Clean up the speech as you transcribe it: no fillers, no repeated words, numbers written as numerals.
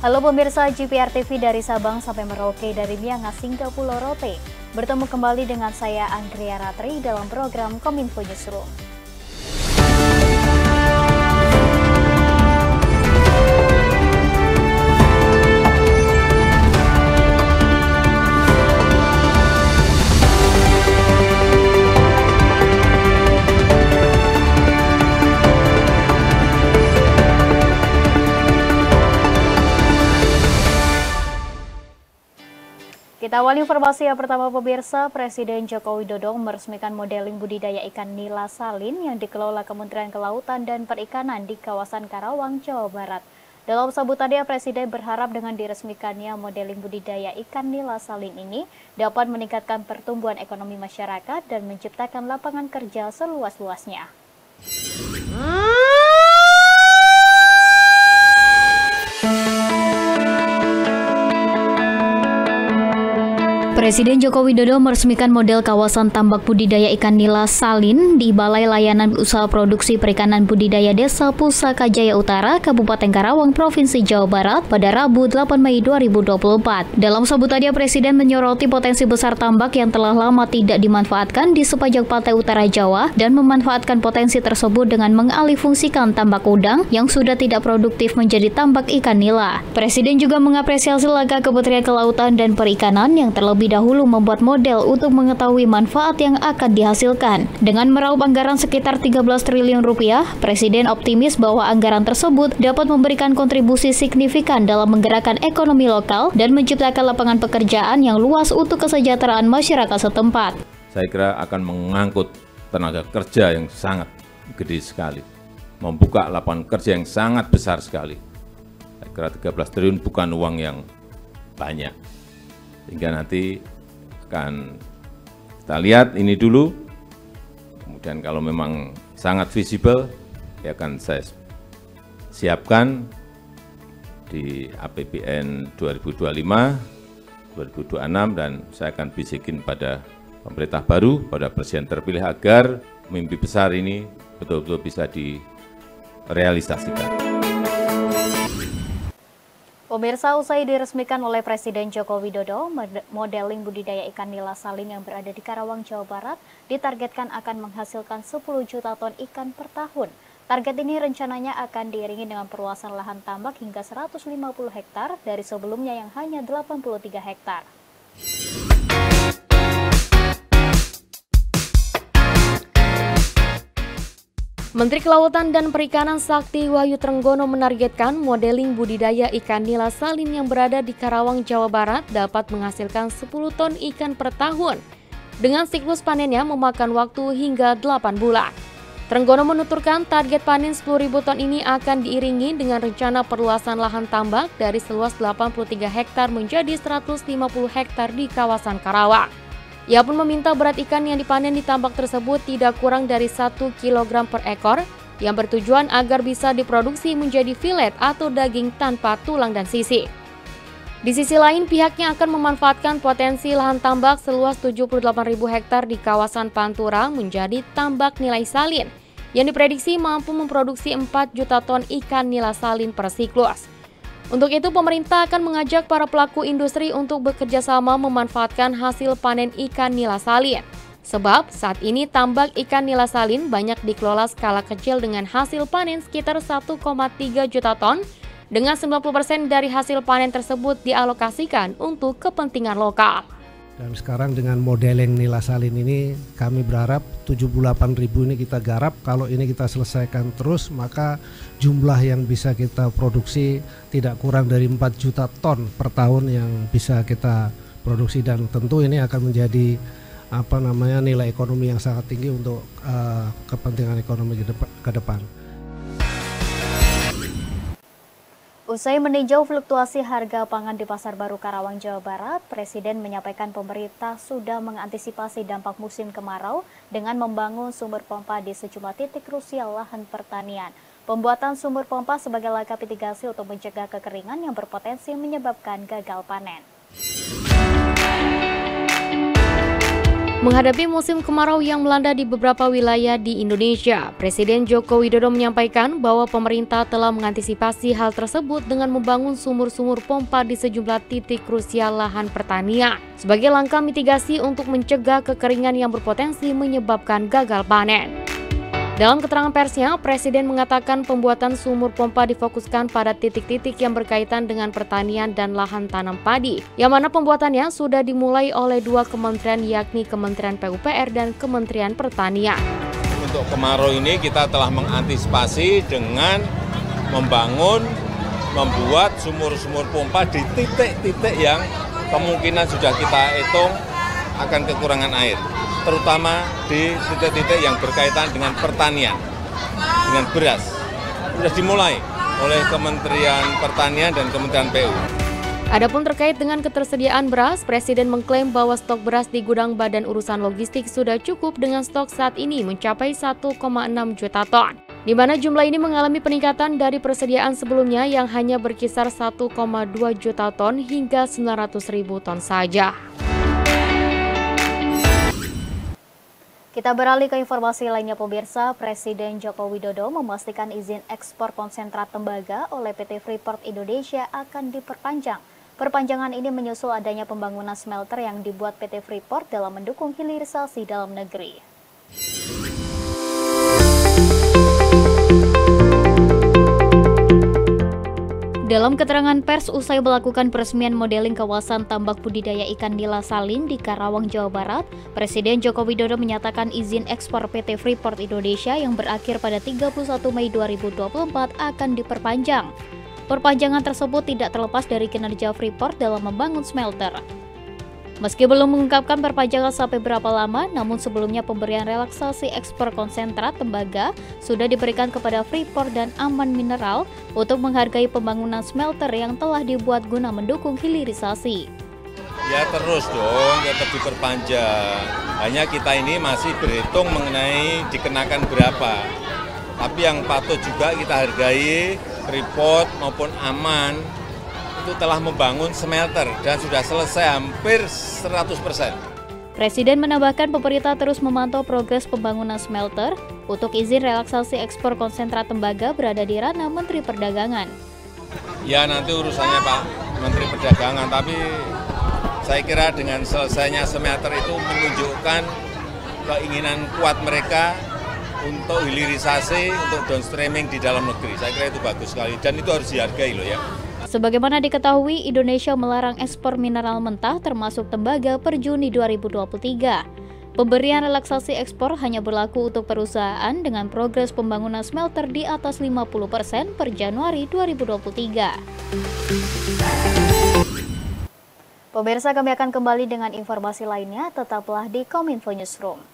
Halo pemirsa GPR TV dari Sabang sampai Merauke, dari Miangas hingga Pulau Rote. Bertemu kembali dengan saya Anggria Ratri dalam program Kominfo Newsroom. Kita awali informasi yang pertama pemirsa, Presiden Joko Widodo meresmikan modeling budidaya ikan nila salin yang dikelola Kementerian Kelautan dan Perikanan di kawasan Karawang, Jawa Barat. Dalam sambutannya, Presiden berharap dengan diresmikannya modeling budidaya ikan nila salin ini dapat meningkatkan pertumbuhan ekonomi masyarakat dan menciptakan lapangan kerja seluas-luasnya. Presiden Joko Widodo meresmikan model kawasan tambak budidaya ikan nila salin di Balai Layanan Usaha Produksi Perikanan Budidaya Desa Pusaka Jaya Utara, Kabupaten Karawang, Provinsi Jawa Barat pada Rabu 8 Mei 2024. Dalam sambutannya, Presiden menyoroti potensi besar tambak yang telah lama tidak dimanfaatkan di sepanjang pantai utara Jawa dan memanfaatkan potensi tersebut dengan mengalihfungsikan tambak udang yang sudah tidak produktif menjadi tambak ikan nila. Presiden juga mengapresiasi langkah Kementerian Kelautan dan Perikanan yang terlebih dahulu membuat model untuk mengetahui manfaat yang akan dihasilkan. Dengan meraup anggaran sekitar 13 triliun rupiah, Presiden optimis bahwa anggaran tersebut dapat memberikan kontribusi signifikan dalam menggerakkan ekonomi lokal dan menciptakan lapangan pekerjaan yang luas untuk kesejahteraan masyarakat setempat. Saya kira akan mengangkut tenaga kerja yang sangat gede sekali, membuka lapangan kerja yang sangat besar sekali. Saya kira 13 triliun bukan uang yang banyak. Sehingga nanti akan kita lihat ini dulu, kemudian kalau memang sangat visible, ya akan saya siapkan di APBN 2025, 2026, dan saya akan bisikin pada pemerintah baru, pada presiden terpilih agar mimpi besar ini betul-betul bisa direalisasikan. Pemirsa, usai diresmikan oleh Presiden Joko Widodo, modeling budidaya ikan nila salin yang berada di Karawang, Jawa Barat ditargetkan akan menghasilkan 10 juta ton ikan per tahun. Target ini rencananya akan diiringi dengan perluasan lahan tambak hingga 150 hektar dari sebelumnya yang hanya 83 hektar. Menteri Kelautan dan Perikanan Sakti Wahyu Trenggono menargetkan modeling budidaya ikan nila salin yang berada di Karawang, Jawa Barat dapat menghasilkan 10 ton ikan per tahun, dengan siklus panennya memakan waktu hingga 8 bulan. Trenggono menuturkan target panen 10.000 ton ini akan diiringi dengan rencana perluasan lahan tambak dari seluas 83 hektar menjadi 150 hektar di kawasan Karawang. Ia pun meminta berat ikan yang dipanen di tambak tersebut tidak kurang dari 1 kg per ekor, yang bertujuan agar bisa diproduksi menjadi filet atau daging tanpa tulang dan sisi. Di sisi lain, pihaknya akan memanfaatkan potensi lahan tambak seluas 78.000 hektar di kawasan Pantura menjadi tambak nilai salin, yang diprediksi mampu memproduksi 4 juta ton ikan nila salin per siklus. Untuk itu, pemerintah akan mengajak para pelaku industri untuk bekerja sama memanfaatkan hasil panen ikan nila salin. Sebab saat ini tambak ikan nila salin banyak dikelola skala kecil dengan hasil panen sekitar 1,3 juta ton, dengan 90% dari hasil panen tersebut dialokasikan untuk kepentingan lokal. Dan sekarang dengan modeling nila salin ini kami berharap 78.000 ini kita garap. Kalau ini kita selesaikan terus, maka jumlah yang bisa kita produksi tidak kurang dari 4 juta ton per tahun yang bisa kita produksi, dan tentu ini akan menjadi nilai ekonomi yang sangat tinggi untuk kepentingan ekonomi ke depan. Usai meninjau fluktuasi harga pangan di Pasar Baru Karawang, Jawa Barat, Presiden menyampaikan pemerintah sudah mengantisipasi dampak musim kemarau dengan membangun sumur pompa di sejumlah titik krusial lahan pertanian. Pembuatan sumur pompa sebagai langkah mitigasi untuk mencegah kekeringan yang berpotensi menyebabkan gagal panen. Menghadapi musim kemarau yang melanda di beberapa wilayah di Indonesia, Presiden Joko Widodo menyampaikan bahwa pemerintah telah mengantisipasi hal tersebut dengan membangun sumur-sumur pompa di sejumlah titik krusial lahan pertanian sebagai langkah mitigasi untuk mencegah kekeringan yang berpotensi menyebabkan gagal panen. Dalam keterangan persnya, Presiden mengatakan pembuatan sumur pompa difokuskan pada titik-titik yang berkaitan dengan pertanian dan lahan tanam padi, yang mana pembuatannya sudah dimulai oleh dua kementerian, yakni Kementerian PUPR dan Kementerian Pertanian. Untuk kemarau ini kita telah mengantisipasi dengan membuat sumur-sumur pompa di titik-titik yang kemungkinan sudah kita hitung akan kekurangan air, terutama di titik-titik yang berkaitan dengan pertanian, dengan beras. Sudah dimulai oleh Kementerian Pertanian dan Kementerian PU. Adapun terkait dengan ketersediaan beras, Presiden mengklaim bahwa stok beras di gudang Badan Urusan Logistik sudah cukup dengan stok saat ini mencapai 1,6 juta ton, di mana jumlah ini mengalami peningkatan dari persediaan sebelumnya yang hanya berkisar 1,2 juta ton hingga 900.000 ton saja. Kita beralih ke informasi lainnya pemirsa. Presiden Joko Widodo memastikan izin ekspor konsentrat tembaga oleh PT Freeport Indonesia akan diperpanjang. Perpanjangan ini menyusul adanya pembangunan smelter yang dibuat PT Freeport dalam mendukung hilirisasi dalam negeri. Dalam keterangan pers usai melakukan peresmian modeling kawasan tambak budidaya ikan nila salin di Karawang, Jawa Barat, Presiden Joko Widodo menyatakan izin ekspor PT Freeport Indonesia yang berakhir pada 31 Mei 2024 akan diperpanjang. Perpanjangan tersebut tidak terlepas dari kinerja Freeport dalam membangun smelter. Meski belum mengungkapkan perpanjangan sampai berapa lama, namun sebelumnya pemberian relaksasi ekspor konsentrat tembaga sudah diberikan kepada Freeport dan Aman Mineral untuk menghargai pembangunan smelter yang telah dibuat guna mendukung hilirisasi. Ya terus dong, tetap diperpanjang. Hanya kita ini masih berhitung mengenai dikenakan berapa. Tapi yang patut juga kita hargai, Freeport maupun Aman itu telah membangun smelter dan sudah selesai hampir 100%. Presiden menambahkan pemerintah terus memantau progres pembangunan smelter. Untuk izin relaksasi ekspor konsentrat tembaga berada di ranah Menteri Perdagangan. Ya nanti urusannya Pak Menteri Perdagangan, tapi saya kira dengan selesainya smelter itu menunjukkan keinginan kuat mereka untuk hilirisasi, untuk downstreaming di dalam negeri. Saya kira itu bagus sekali dan itu harus dihargai loh ya. Sebagaimana diketahui, Indonesia melarang ekspor mineral mentah termasuk tembaga per Juni 2023. Pemberian relaksasi ekspor hanya berlaku untuk perusahaan dengan progres pembangunan smelter di atas 50% per Januari 2023. Pemirsa, kami akan kembali dengan informasi lainnya, tetaplah di Kominfo Newsroom.